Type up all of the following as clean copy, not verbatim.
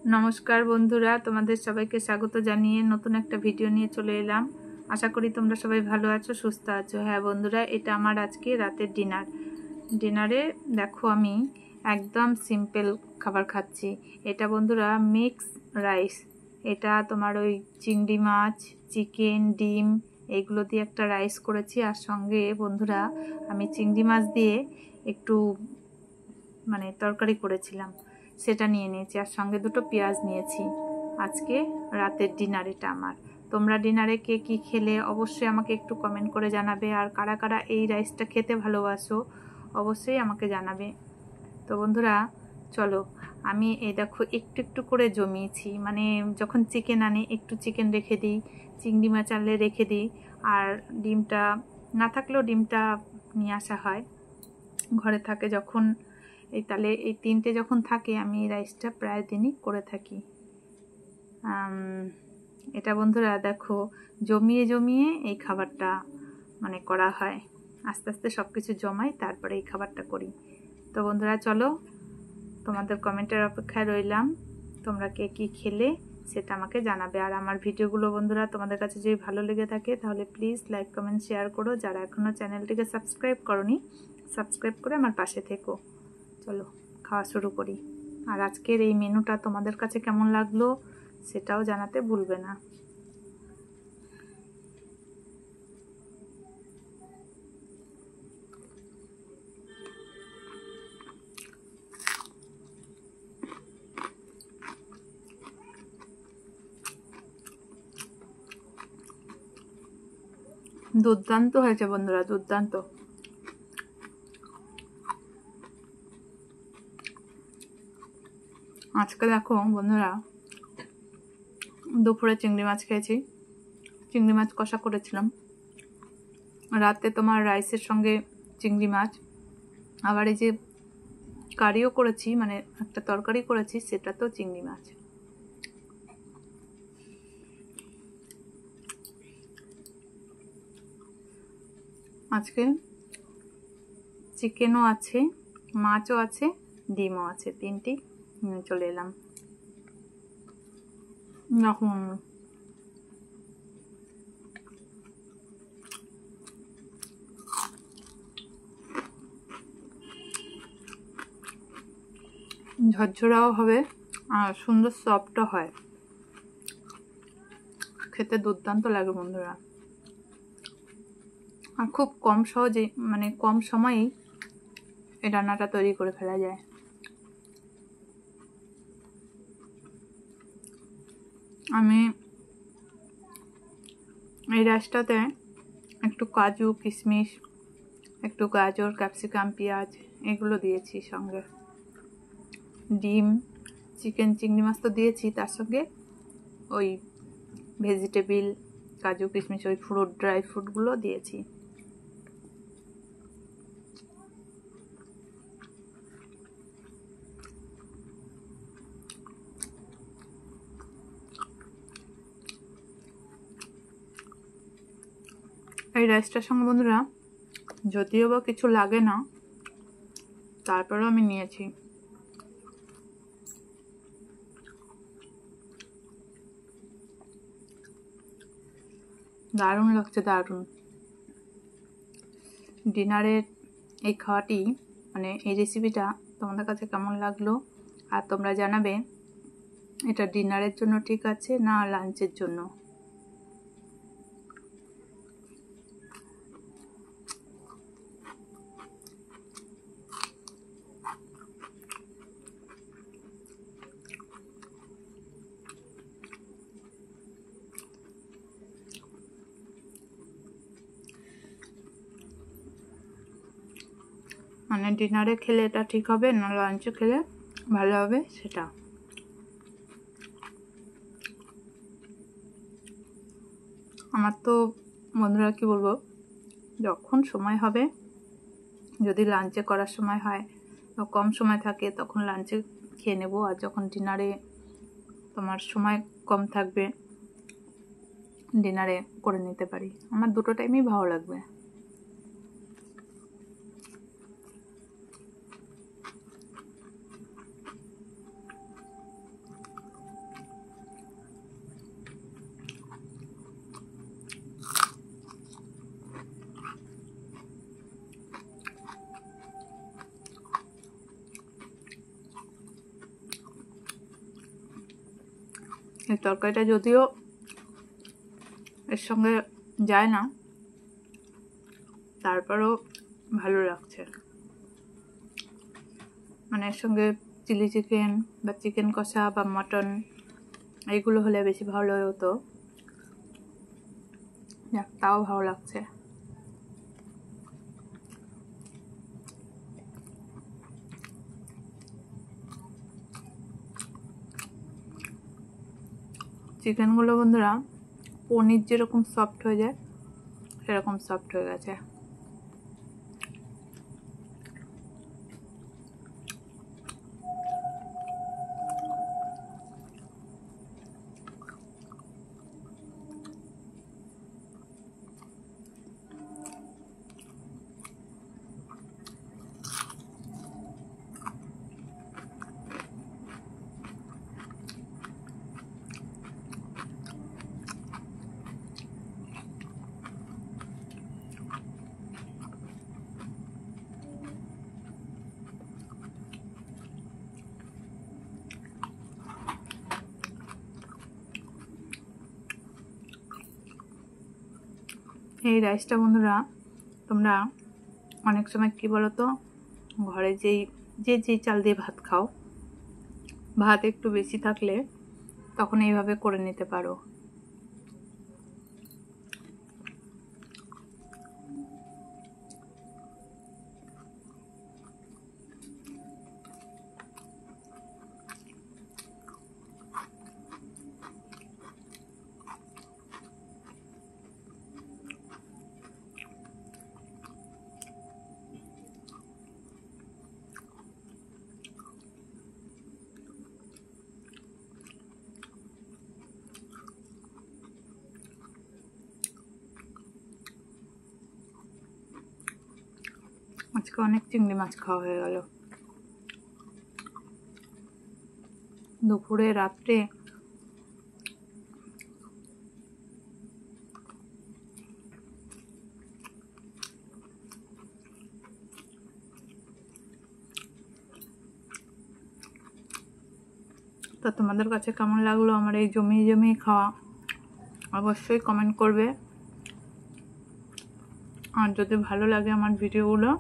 নমস্কার বন্ধুরা, তোমাদের সবাইকে স্বাগত জানিয়ে নতুন একটা ভিডিও নিয়ে চলে এলাম। আশা করি তোমরা সবাই ভালো আছো, সুস্থ আছো। হ্যাঁ বন্ধুরা, এটা আমার আজকে রাতের ডিনারে দেখো আমি একদম সিম্পল খাবার খাচ্ছি। এটা বন্ধুরা মিক্স রাইস। এটা তোমার ওই চিংড়ি মাছ, চিকেন, ডিম এইগুলো দিয়ে একটা রাইস করেছি। আর সঙ্গে বন্ধুরা আমি চিংড়ি মাছ দিয়ে একটু তরকারি করেছিলাম, সেটা নিয়ে নিয়েছি। আর সঙ্গে দুটো পেঁয়াজ নিয়েছি। আজকে রাতের ডিনার এটা আমার। তোমরা ডিনারে কে কী খেলে অবশ্যই আমাকে একটু কমেন্ট করে জানাবে। আর কারা কারা এই রাইসটা খেতে ভালোবাসো অবশ্যই আমাকে জানাবে। তো বন্ধুরা চলো, আমি এই দেখো একটু একটু করে জমিয়েছি। যখন চিকেন আনি একটু চিকেন রেখে দিই, চিংড়ি মাছ আনলে রেখে দিই। আর ডিমটা না থাকলেও ডিমটা নিয়ে আসা হয়, ঘরে থাকে যখন। তাহলে এই তিনটে যখন থাকে আমি এই রাইসটা প্রায় দিনই করে থাকি। এটা বন্ধুরা দেখো জমিয়ে জমিয়ে এই খাবারটা করা হয়। আস্তে আস্তে সব কিছু জমাই, তারপরে এই খাবারটা করি। তো বন্ধুরা চলো, তোমাদের কমেন্টের অপেক্ষায় রইলাম। তোমরা কে কী খেলে সেটা আমাকে জানাবে। আর আমার ভিডিওগুলো বন্ধুরা তোমাদের কাছে যদি ভালো লেগে থাকে তাহলে প্লিজ লাইক, কমেন্ট, শেয়ার করো। যারা এখনও চ্যানেলটিকে সাবস্ক্রাইব করোনি, সাবস্ক্রাইব করে আমার পাশে থেকো। চলো খাওয়া শুরু করি। আর আজকের এই মেনুটা তোমাদের কাছে কেমন লাগলো সেটাও জানাতে ভুলবে না। দুর্দান্ত হয়েছে বন্ধুরা, দুর্দান্ত। আজকে দেখো বন্ধুরা দুপুরে চিংড়ি মাছ খেয়েছি, চিংড়ি মাছ কষা করেছিলাম। রাতে তোমার রাইসের সঙ্গে চিংড়ি মাছ, আবার এই যে কারিও করেছি, একটা তরকারি করেছি, সেটা তো চিংড়ি মাছ। আজকে চিকেনও আছে, মাছও আছে, ডিমও আছে, তিনটি নিয়ে চলে এলাম। এখন ঝরঝরাও হবে আর সুন্দর সফটও হয়, খেতে দুর্দান্ত লাগে বন্ধুরা। আর খুব কম সহজে কম সময়েই এই রান্নাটা তৈরি করে ফেলা যায়। আমি এই রাইসটাতে একটু কাজু, কিশমিশ, একটু গাজর, ক্যাপসিকাম, পেঁয়াজ এগুলো দিয়েছি। সঙ্গে ডিম, চিকেন, চিংড়ি মাছ তো দিয়েছি, তার সঙ্গে ওই ভেজিটেবিল, কাজু, কিশমিশ, ওই ফ্রুট, ড্রাই ফ্রুটগুলো দিয়েছি। এই রাইসটার সঙ্গে বন্ধুরা যদিও বা কিছু লাগে না, তারপরেও আমি নিয়েছি। দারুণ লাগছে, দারুণ। ডিনারের এই খাওয়াটি এই রেসিপিটা তোমাদের কাছে কেমন লাগলো, আর তোমরা জানাবে এটা ডিনারের জন্য ঠিক আছে না লাঞ্চের জন্য। ডিনারে খেলে এটা ঠিক হবে না লাঞ্চে খেলে ভালো হবে সেটা। আমার তো বন্ধুরা কি বলবো, যখন সময় হবে, যদি লাঞ্চে করার সময় হয় বা কম সময় থাকে তখন লাঞ্চে খেয়ে নেব। আর যখন ডিনারে তোমার সময় কম থাকবে ডিনারে করে নিতে পারি। আমার দুটো টাইমই ভালো লাগবে। এই তরকারিটা যদিও এর সঙ্গে যায় না, তারপরও ভালো লাগছে। মানে এর সঙ্গে চিলি চিকেন বা চিকেন কষা বা মটন এইগুলো হলে বেশি ভালো হতো, তাও ভালো লাগছে। চিকেনগুলো বন্ধুরা পনির যেরকম সফট হয়ে যায় সেরকম সফট হয়ে গেছে। এই রাইসটা বন্ধুরা তোমরা অনেক সময় কি বলো তো, ঘরে যে চাল দিয়ে ভাত খাও, ভাত একটু বেশি থাকলে তখন এইভাবে করে নিতে পারো। আজকে অনেক চিংড়ি মাছ খাওয়া হয়ে গেল। দুপুরে রাত্রে তো তোমাদের কাছে কেমন লাগলো আমার এই জমিয়ে জমিয়ে খাওয়া, অবশ্যই কমেন্ট করবে। আর যদি ভালো লাগে আমার ভিডিওগুলো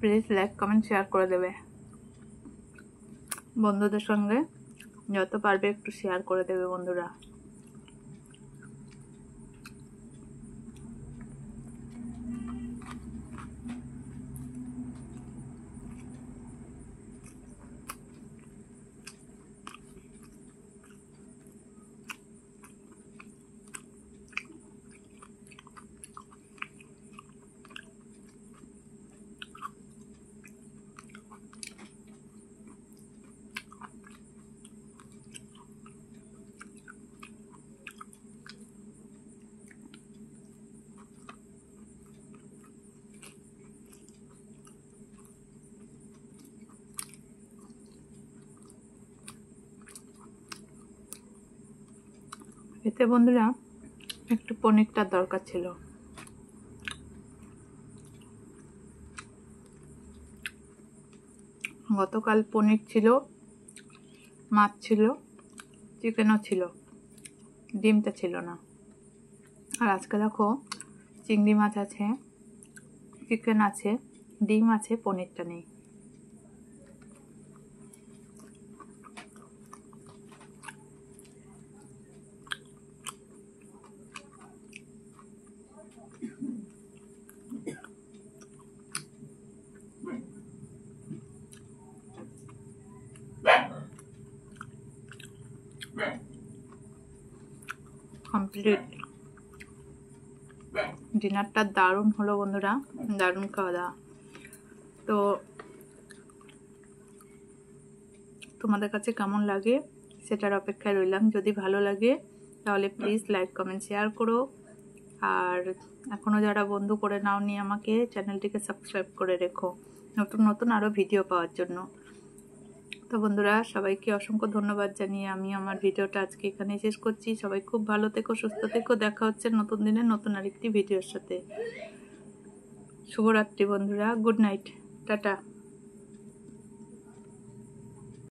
প্লিজ লাইক কমেন্ট শেয়ার করে দেবে। বন্ধুদের সঙ্গে যত পারবে একটু শেয়ার করে দেবে বন্ধুরা। এতে বন্ধুরা একটু পনিরটার দরকার ছিল। গতকাল পনির ছিল, মাছ ছিল, চিকেনও ছিল, ডিমটা ছিল না। আর আজকে দেখো চিংড়ি মাছ আছে, চিকেন আছে, ডিম আছে, পনিরটা নেই। কমপ্লিট। ডিনারটা দারুণ হলো বন্ধুরা, দারুণ খাওয়া দাওয়া। তো তোমাদের কাছে কেমন লাগে সেটার অপেক্ষায় রইলাম। যদি ভালো লাগে তাহলে প্লিজ লাইক কমেন্ট শেয়ার করো। আর এখনও যারা বন্ধু করে নাওনি আমাকে, চ্যানেলটিকে সাবস্ক্রাইব করে রেখো নতুন নতুন আরও ভিডিও পাওয়ার জন্য। তো বন্ধুরা সবাইকে অসংখ্য ধন্যবাদ জানিয়ে আমি আমার ভিডিওটা আজকে এখানে শেষ করছি। সবাই খুব ভালো থেকো, সুস্থ থেকো। দেখা হচ্ছে নতুন দিনে নতুন আরেকটি ভিডিওর সাথে। শুভরাত্রি বন্ধুরা, গুড নাইট, টাটা।